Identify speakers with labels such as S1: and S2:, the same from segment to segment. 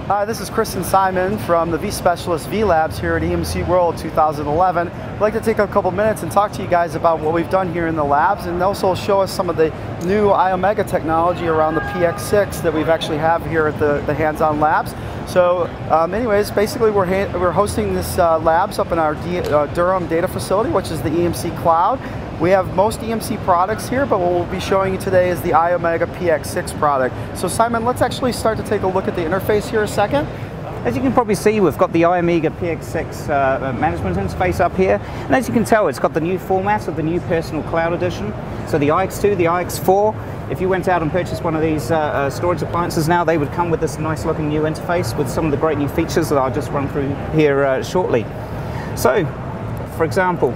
S1: Hi, this is Chris and Simon from the vSpecialists vLabs here at EMC World 2011. I'd like to take a couple minutes and talk to you guys about what we've done here in the labs, and also show us some of the new iOmega technology around the px6 that we've actually have here at the hands-on labs. So anyways, basically we're hosting this labs up in our Durham data facility, which is the EMC Cloud. We have most EMC products here, but what we'll be showing you today is the iOmega px6 product. So Simon, let's actually start to take a look at the interface here a second.
S2: As you can probably see, we've got the iOmega px6 management interface up here, and as you can tell, it's got the new format of the new Personal Cloud Edition. So the iX2, the iX4, if you went out and purchased one of these storage appliances now, they would come with this nice looking new interface with some of the great new features that I'll just run through here shortly. So, for example,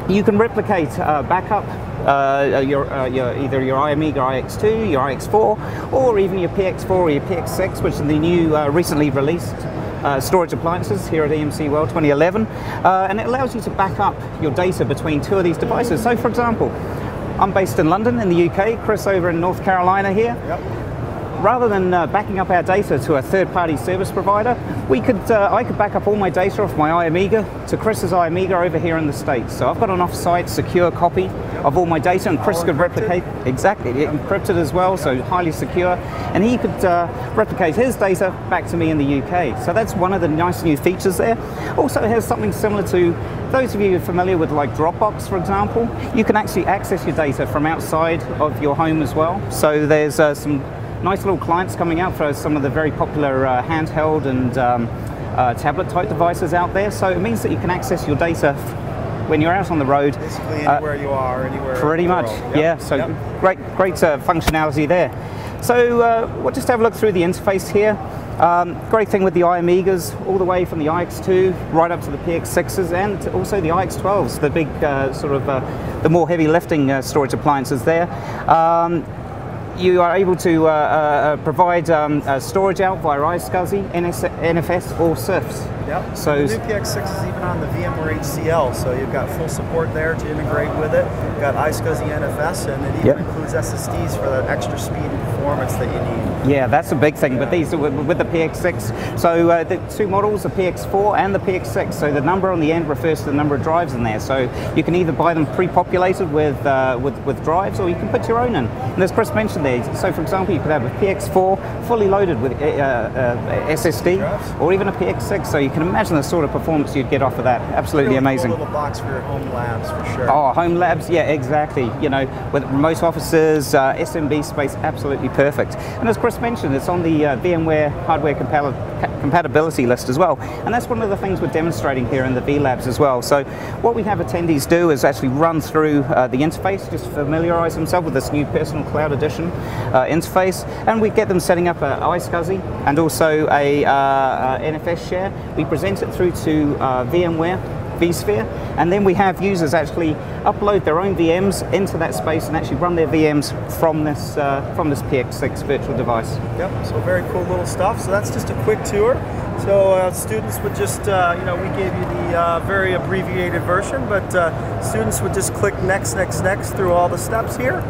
S2: you can replicate backup either your iOmega iX2, your iX4, or even your px4 or your px6, which are the new recently released storage appliances here at EMC World 2011, and it allows you to back up your data between two of these devices. So for example, I'm based in London in the UK, Chris over in North Carolina here.
S1: Yep.
S2: Rather than backing up our data to a third-party service provider, I could back up all my data off my iOmega to Chris's iOmega over here in the States. So I've got an off-site secure copy of all my data, and Chris could replicate, exactly, encrypted as well, so highly secure, and he could replicate his data back to me in the UK. So that's one of the nice new features there. Also it has something similar to, those of you who are familiar with like Dropbox, for example, you can actually access your data from outside of your home as well. So there's some nice little clients coming out for some of the very popular handheld and tablet type devices out there. So it means that you can access your data when you're out on the road.
S1: Basically anywhere you are, anywhere.
S2: Pretty much,
S1: yep.
S2: Yeah. So yep. Great functionality there. So we'll just have a look through the interface here. Great thing with the iOmegas, all the way from the iX2 right up to the px6s, and also the iX12s, the big the more heavy lifting storage appliances there. You are able to provide storage out via iSCSI, NFS, or CIFS.
S1: Yep.
S2: So
S1: the new px6 is even on the VMware HCL, so you've got full support there to integrate with it. You've got iSCSI, NFS, and it even includes SSDs for that extra speed and performance that you need.
S2: Yeah, that's a big thing. But these are with the px6. So the two models, the px4 and the px6. So the number on the end refers to the number of drives in there. So you can either buy them pre-populated with drives, or you can put your own in. And as Chris mentioned there, so for example, you could have a px4 fully loaded with SSD, or even a px6. So you can imagine the sort of performance you'd get off of that. Absolutely
S1: really
S2: amazing.
S1: Cool little box for your home labs, for sure.
S2: Oh, home labs, yeah, exactly. You know, with remote offices, SMB space, absolutely perfect. And as Chris mentioned, it's on the VMware hardware compatibility list as well. And that's one of the things we're demonstrating here in the vLabs as well. So what we have attendees do is actually run through the interface, just familiarize themselves with this new Personal Cloud Edition interface, and we get them setting up an iSCSI and also a NFS share. We present it through to VMware vSphere, and then we have users actually upload their own VMs into that space and actually run their VMs from this px6 virtual device.
S1: Yep, so very cool little stuff. So that's just a quick tour. So students would just, we gave you the very abbreviated version, but students would just click next through all the steps here.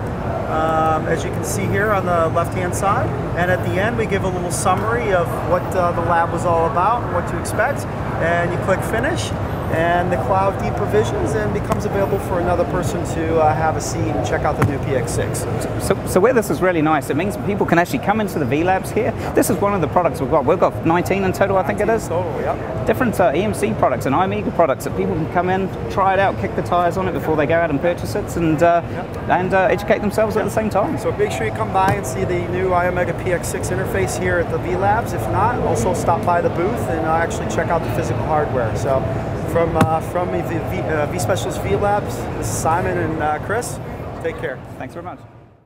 S1: As you can see here on the left-hand side, and at the end we give a little summary of what the lab was all about and what to expect, and you click finish, and the cloud deprovisions and becomes available for another person to have a seat and check out the new px6.
S2: So where this is really nice, it means people can actually come into the vLabs here. This is one of the products we've got. We've got 19 in total, I think it is.
S1: Total, yep.
S2: Different EMC products and iOmega products that people can come in, try it out, kick the tires on it before they go out and purchase it, and educate themselves at the same time.
S1: So make sure you come by and see the new iOmega px6 interface here at the vLabs. If not, also stop by the booth and actually check out the physical hardware. So from the vSpecialists vLabs, this is Simon and Chris. Take care.
S2: Thanks very much.